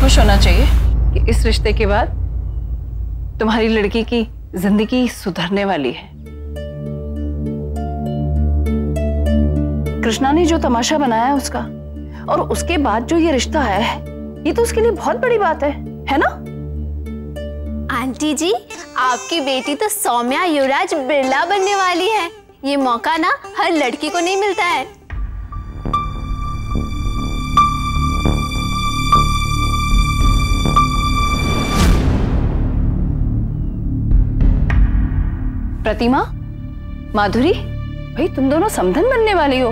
खुश होना चाहिए कि इस रिश्ते के बाद तुम्हारी लड़की की जिंदगी सुधरने वाली है। कृष्णा ने जो तमाशा बनाया है उसका, और उसके बाद जो ये रिश्ता आया है, ये तो उसके लिए बहुत बड़ी बात है ना? आंटी जी, आपकी बेटी तो सौम्या युवराज बिरला बनने वाली है। ये मौका ना हर लड़की को नहीं मिलता है। प्रतिमा, माधुरी, भाई तुम दोनों समधन बनने वाली हो,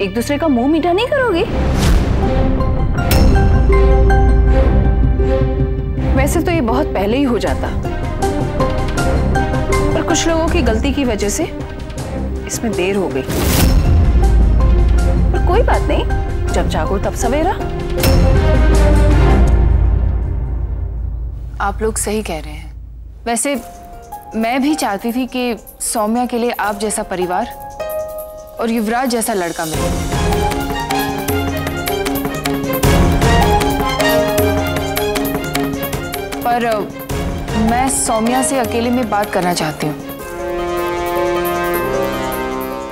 एक दूसरे का मुंह मीठा नहीं करोगी? वैसे तो ये बहुत पहले ही हो जाता, पर कुछ लोगों की गलती की वजह से इसमें देर हो गई। पर कोई बात नहीं, जब जागो तब सवेरा। आप लोग सही कह रहे हैं। वैसे मैं भी चाहती थी कि सौम्या के लिए आप जैसा परिवार और युवराज जैसा लड़का मिले, पर मैं सौम्या से अकेले में बात करना चाहती हूँ।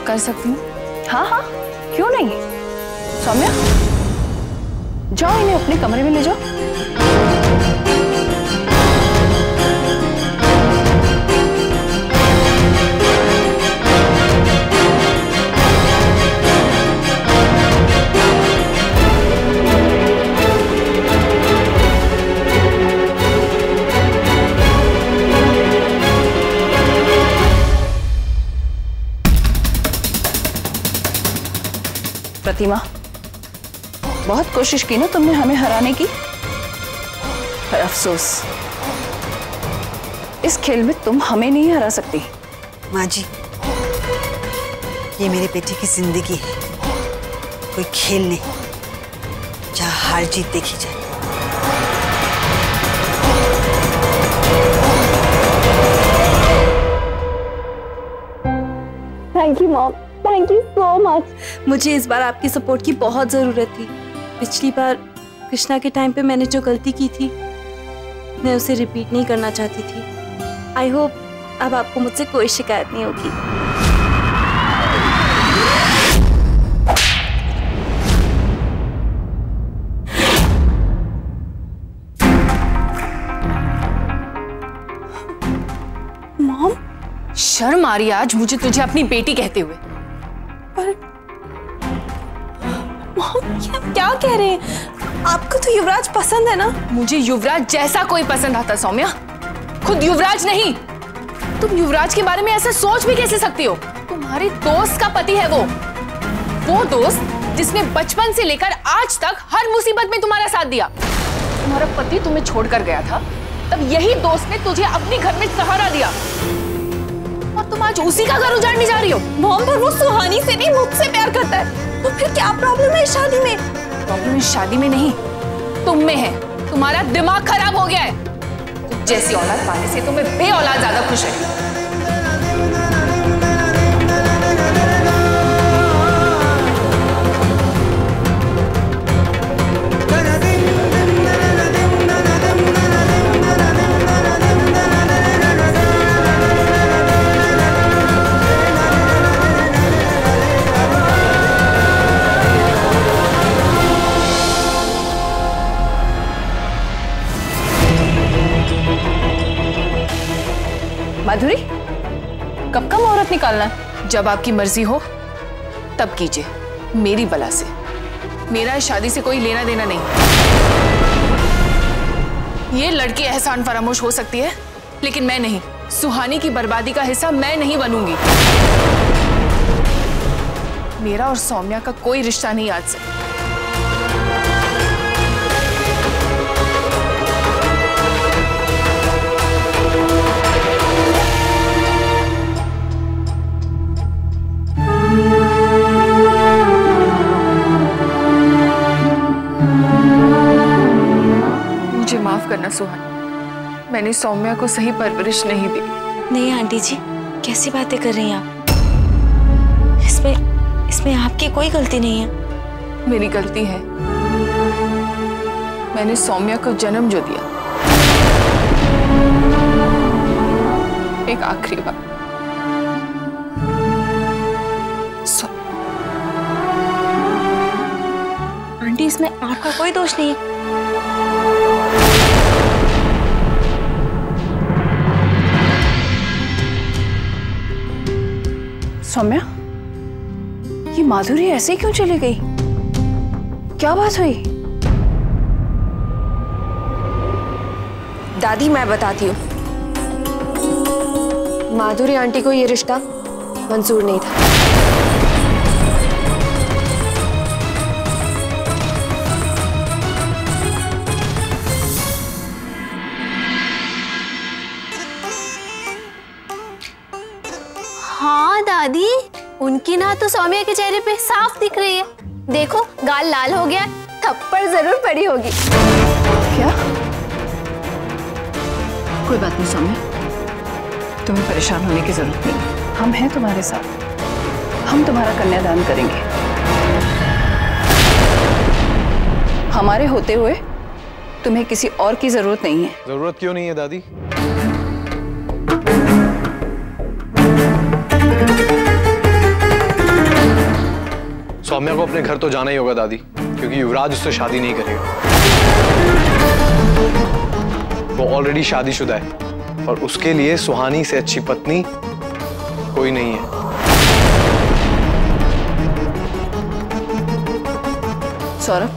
कर सकती हूँ? हाँ हाँ, क्यों नहीं। सौम्या, जाओ इन्हें अपने कमरे में ले जाओ। प्रतिमा, बहुत कोशिश की ना तुमने हमें हराने की, पर अफसोस, इस खेल में तुम हमें नहीं हरा सकती। माँ जी, ये मेरे बेटे की जिंदगी है, कोई खेल नहीं जहाँ हार जीत देखी जाए। Thank you mom, thank you so much. मुझे इस बार आपकी सपोर्ट की बहुत ज़रूरत थी। पिछली बार कृष्णा के टाइम पे मैंने जो गलती की थी, मैं उसे रिपीट नहीं करना चाहती थी। आई होप अब आपको मुझसे कोई शिकायत नहीं होगी। मॉम, शर्म आ रही है आज मुझे तुझे अपनी बेटी कहते हुए। मॉम, ये आप क्या कह रहे हैं? आपको तो युवराज पसंद है ना? मुझे युवराज जैसा कोई पसंद आता सौम्या, खुद युवराज नहीं। तुम युवराज के बारे में ऐसे सोच भी कैसे सकती हो? तुम्हारे दोस्त का पति है वो दोस्त जिसने बचपन से लेकर आज तक हर मुसीबत में तुम्हारा साथ दिया। तुम्हारा पति तुम्हें छोड़कर गया था, तब यही दोस्त ने तुझे अपने घर में सहारा दिया, और तुम आज उसी का घर उजाड़ने जा रही हो। मॉम, पर वो सुहानी से नहीं, मुझसे प्यार करता है। तो फिर क्या प्रॉब्लम है इस शादी में? प्रॉब्लम इस शादी में नहीं, तुम में है। तुम्हारा दिमाग खराब हो गया है। जैसी औलाद पाने से तुम्हें बे औलाद ज्यादा खुश है। माधुरी, कब का मुहूर्त निकालना है? जब आपकी मर्जी हो तब कीजिए, मेरी बला से। मेरा इस शादी से कोई लेना देना नहीं। ये लड़की एहसान फरामोश हो सकती है, लेकिन मैं नहीं। सुहानी की बर्बादी का हिस्सा मैं नहीं बनूंगी। मेरा और सौम्या का कोई रिश्ता नहीं आज से। माफ करना सुहानी, मैंने सौम्या को सही परवरिश नहीं दी। नहीं आंटी जी, कैसी बातें कर रही हैं आप? इसमें आपकी कोई गलती नहीं है। मेरी गलती है, मैंने सौम्या को जन्म जो दिया, एक आखिरी बार, आंटी इसमें आपका कोई दोष नहीं है। सौम्या, ये माधुरी ऐसे क्यों चली गई? क्या बात हुई? दादी मैं बताती हूँ। माधुरी आंटी को ये रिश्ता मंजूर नहीं था। हाँ दादी, उनकी ना तो सौम्या के चेहरे पे साफ दिख रही है। देखो गाल लाल हो गया, थप्पड़ जरूर पड़ी होगी। क्या? कोई बात नहीं सौम्या, तुम्हें परेशान होने की जरूरत नहीं। हम हैं तुम्हारे साथ, हम तुम्हारा कन्यादान करेंगे। हमारे होते हुए तुम्हें किसी और की जरूरत नहीं है। जरूरत क्यों नहीं है दादी? सौम्या को अपने घर तो जाना ही होगा दादी, क्योंकि युवराज उससे शादी नहीं करेगा। वो ऑलरेडी शादीशुदा है और उसके लिए सुहानी से अच्छी पत्नी कोई नहीं है। सौरभ,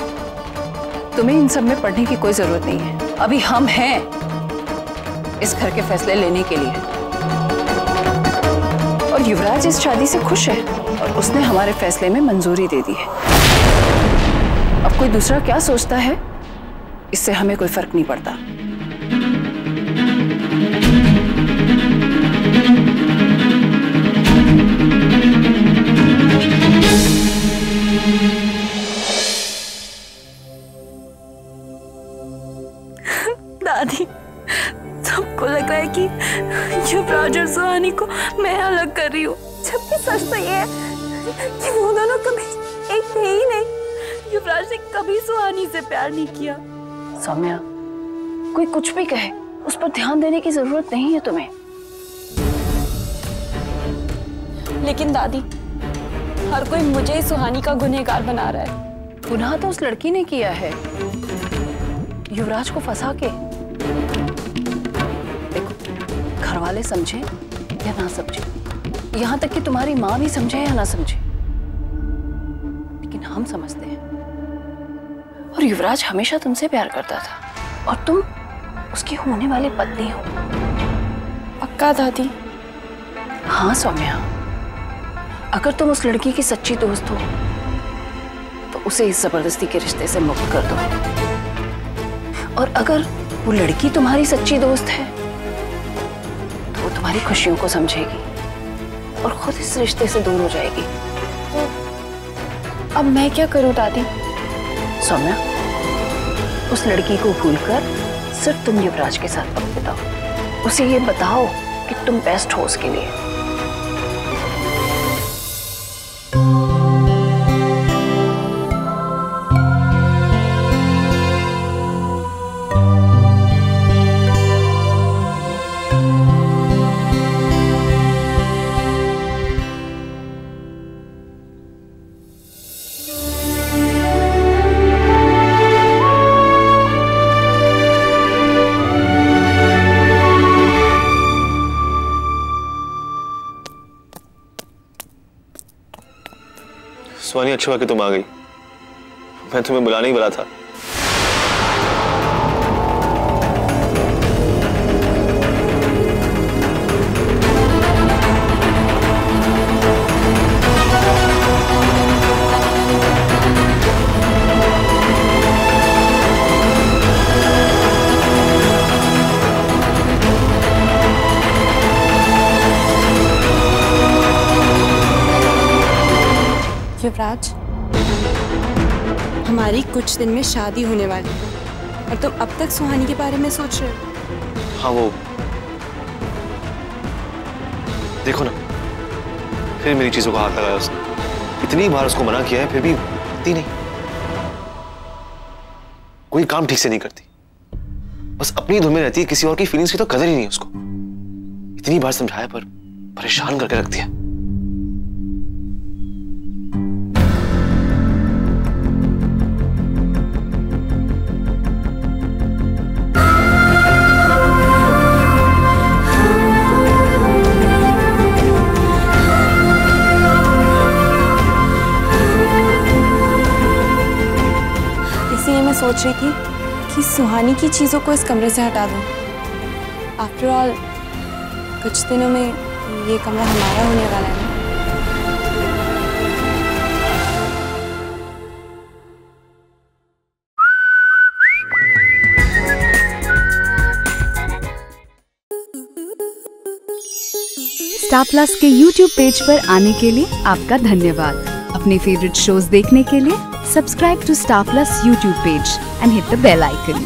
तुम्हें इन सब में पढ़ने की कोई जरूरत नहीं है। अभी हम हैं इस घर के फैसले लेने के लिए, और युवराज इस शादी से खुश है और उसने हमारे फैसले में मंजूरी दे दी है। अब कोई दूसरा क्या सोचता है, इससे हमें कोई फर्क नहीं पड़ता। दादी, सबको लग रहा है कि युवराज और सुहानी को मैं अलग कर रही हूँ, जबकि सच तो ये है कि वो दोनों कभी एक थे ही नहीं। युवराज ने कभी सुहानी से प्यार नहीं किया। सौम्या, कोई कुछ भी कहे उस पर ध्यान देने की जरूरत नहीं है तुम्हें। लेकिन दादी, हर कोई मुझे ही सुहानी का गुनहगार बना रहा है। गुनाह तो उस लड़की ने किया है, युवराज को फंसा के। देखो, घर वाले समझे या ना समझे, यहां तक कि तुम्हारी मां भी समझे या ना समझे, लेकिन हम समझते हैं। और युवराज हमेशा तुमसे प्यार करता था और तुम उसकी होने वाली पत्नी हो। पक्का दादी? हाँ सौम्या, अगर तुम उस लड़की की सच्ची दोस्त हो तो उसे इस जबरदस्ती के रिश्ते से मुक्त कर दो, और अगर वो लड़की तुम्हारी सच्ची दोस्त है तो वो तुम्हारी खुशियों को समझेगी और खुद इस रिश्ते से दूर हो जाएगी। अब मैं क्या करूं दादी? सौम्या, उस लड़की को भूलकर सिर्फ तुम युवराज के साथ वक्त बिताओ। उसे ये बताओ कि तुम बेस्ट हो उसके लिए। सुहानी, अच्छा हुआ कि तुम आ गई। मैं तुम्हें बुलाने ही वाला था। युवराज, हमारी कुछ दिन में शादी होने वाली है और तुम अब तक सुहानी के बारे में सोच रहे हो? हाँ, वो देखो ना, फिर मेरी चीजों को हाथ लगाया उसने। इतनी बार उसको मना किया है, फिर भी आती नहीं। कोई काम ठीक से नहीं करती, बस अपनी धुन में रहती है, किसी और की फीलिंग्स की तो कदर ही नहीं उसको। इतनी बार समझाया पर परेशान करके रखती है। मैं सोच रही थी कि सुहानी की चीज़ों को इस कमरे से हटा दूं। आफ्टर ऑल कुछ दिनों में ये कमरा हमारा होने वाला है। स्टार प्लस के YouTube पेज पर आने के लिए आपका धन्यवाद। अपने फेवरेट शोज देखने के लिए subscribe to Star Plus YouTube page and hit the bell icon.